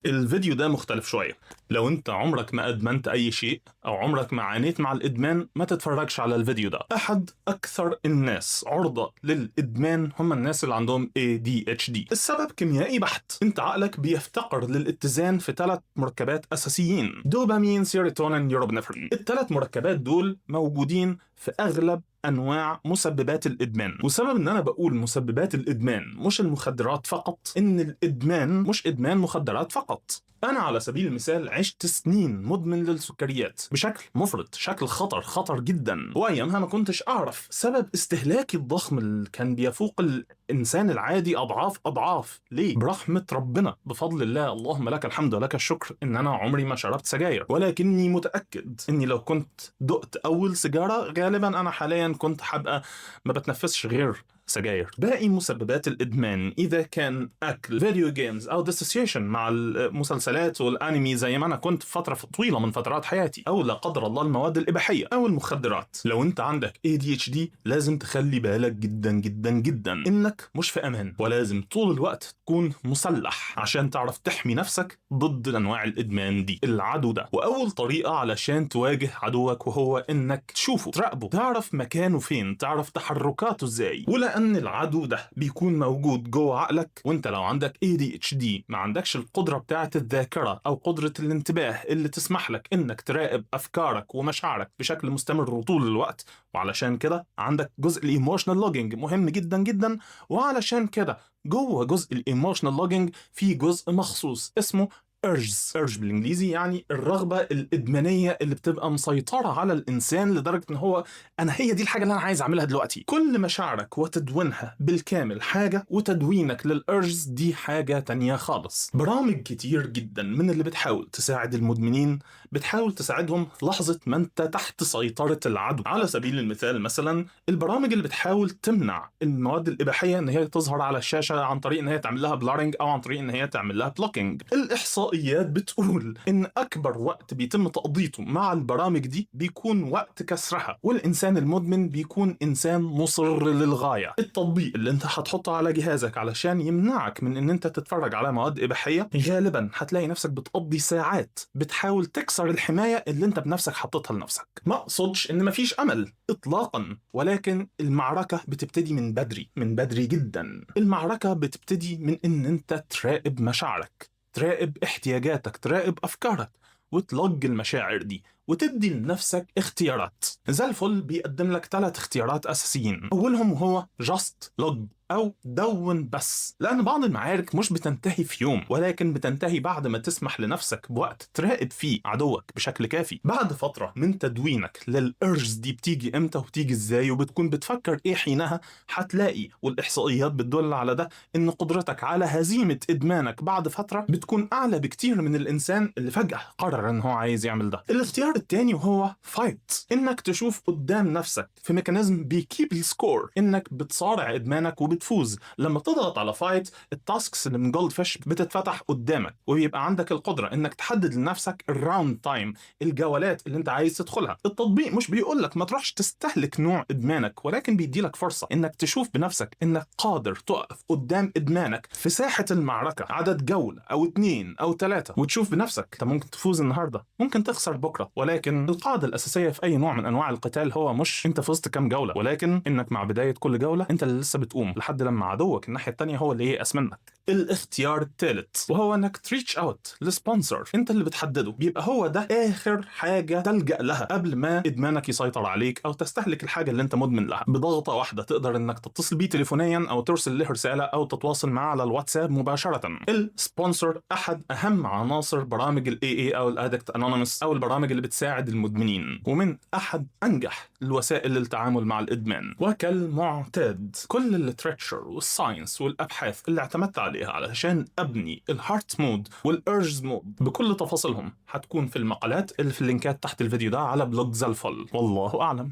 الفيديو ده مختلف شوية. لو انت عمرك ما ادمنت اي شيء او عمرك ما عانيت مع الادمان ما تتفرجش على الفيديو ده. احد اكثر الناس عرضة للادمان هم الناس اللي عندهم ADHD. السبب كيميائي بحت. انت عقلك بيفتقر للاتزان في 3 مركبات اساسيين: دوبامين، سيروتونين، نيوروبنفرين. ال3 مركبات دول موجودين في اغلب انواع مسببات الادمان. وسبب ان انا بقول مسببات الادمان مش المخدرات فقط، ان الادمان مش ادمان مخدرات فقط. انا على سبيل المثال عشت سنين مدمن للسكريات بشكل مفرط، شكل خطر جدا، وايامها ما كنتش اعرف سبب استهلاكي الضخم اللي كان بيفوق الانسان العادي اضعاف. ليه؟ برحمة ربنا، بفضل الله، اللهم لك الحمد ولك الشكر، ان انا عمري ما شربت سجاير، ولكني متاكد اني لو كنت دقت اول سيجاره غالبا انا حاليا كنت حبقى ما بتنفسش غير سجاير. باقي مسببات الادمان اذا كان اكل، فيديو جيمز، او ديسوسيشن مع المسلسلات والانمي زي ما انا كنت في فتره طويله من فترات حياتي، او لا قدر الله المواد الاباحيه او المخدرات. لو انت عندك ADHD لازم تخلي بالك جدا انك مش في امان، ولازم طول الوقت تكون مسلح عشان تعرف تحمي نفسك ضد انواع الادمان دي، العدو ده. واول طريقه علشان تواجه عدوك وهو انك تشوفه، تراقبه، تعرف مكانه فين، تعرف تحركاته ازاي. ولان العدو ده بيكون موجود جوه عقلك، وانت لو عندك ADHD ما عندكش القدره بتاعه الذاكره او قدره الانتباه اللي تسمح لك انك تراقب افكارك ومشاعرك بشكل مستمر وطول الوقت، وعلشان كده عندك جزء الايموشنال لوجينج مهم جدا. وعلشان كده جوه جزء الايموشنال لوجينج في جزء مخصوص اسمه urge بالانجليزي، يعني الرغبه الادمانيه اللي بتبقى مسيطره على الانسان لدرجه ان هو انا هي دي الحاجه اللي انا عايز اعملها دلوقتي. كل مشاعرك وتدوينها بالكامل حاجه، وتدوينك للارجز دي حاجه تانية خالص. برامج كتير جدا من اللي بتحاول تساعد المدمنين بتحاول تساعدهم في لحظه ما انت تحت سيطره العدو. على سبيل المثال مثلا البرامج اللي بتحاول تمنع المواد الاباحيه ان هي تظهر على الشاشه عن طريق ان هي تعمل لها بلارنج او عن طريق ان هي تعمل لها بلوكينج. الاحصائيات بتقول ان اكبر وقت بيتم تقضيته مع البرامج دي بيكون وقت كسرها، والانسان المدمن بيكون انسان مصر للغايه. التطبيق اللي انت هتحطه على جهازك علشان يمنعك من ان انت تتفرج على مواد اباحيه غالبا هتلاقي نفسك بتقضي ساعات بتحاول تكسر الحمايه اللي انت بنفسك حطيتها لنفسك. ما اقصدش ان مفيش امل اطلاقا، ولكن المعركه بتبتدي من بدري جدا. المعركه بتبتدي من ان انت تراقب مشاعرك، تراقب احتياجاتك، تراقب افكارك، وتلج المشاعر دي وتدي لنفسك اختيارات. زي الفل بيقدم لك 3 اختيارات اساسيين. اولهم هو just log او دون بس، لان بعض المعارك مش بتنتهي في يوم، ولكن بتنتهي بعد ما تسمح لنفسك بوقت تراقب فيه عدوك بشكل كافي. بعد فترة من تدوينك للارجز دي بتيجي امتى وبتيجي ازاي وبتكون بتفكر ايه حينها، هتلاقي والاحصائيات بتدل على ده ان قدرتك على هزيمة ادمانك بعد فترة بتكون اعلى بكتير من الانسان اللي فجأة قرر ان هو عايز يعمل ده. الاختيار التاني وهو فايت، انك تشوف قدام نفسك في ميكانيزم بيكيب السكور، انك بتصارع ادمانك وبتفوز. لما تضغط على فايت التاسكس اللي من جولد فيش بتتفتح قدامك، ويبقى عندك القدرة انك تحدد لنفسك الراوند تايم، الجولات اللي انت عايز تدخلها. التطبيق مش بيقولك ما تروحش تستهلك نوع ادمانك، ولكن بيديلك فرصة انك تشوف بنفسك انك قادر تقف قدام ادمانك في ساحة المعركة عدد جولة او 2 أو 3، وتشوف بنفسك انت ممكن تفوز النهاردة، ممكن تخسر بكرة. ولكن القاعدة الأساسية في أي نوع من أنواع القتال هو مش أنت فزت كام جولة، ولكن إنك مع بداية كل جولة أنت اللي لسه بتقوم لحد لما عدوك الناحية التانية هو اللي ييأس منك. الاختيار الثالث وهو انك تريتش اوت لسبونسر، انت اللي بتحدده، بيبقى هو ده اخر حاجه تلجا لها قبل ما ادمانك يسيطر عليك او تستهلك الحاجه اللي انت مدمن لها. بضغطه واحده تقدر انك تتصل بيه تليفونيا او ترسل له رساله او تتواصل معاه على الواتساب مباشره. السبونسر احد اهم عناصر برامج AA او الادكت انونيمس او البرامج اللي بتساعد المدمنين، ومن احد انجح الوسائل للتعامل مع الادمان. وكالمعتاد كل الليتراتشر والساينس والابحاث اللي اعتمدت عليها علشان ابني الهارت مود والارجز مود بكل تفاصيلهم هتكون في المقالات اللي في اللينكات تحت الفيديو ده على بلوج زي الفل. والله اعلم.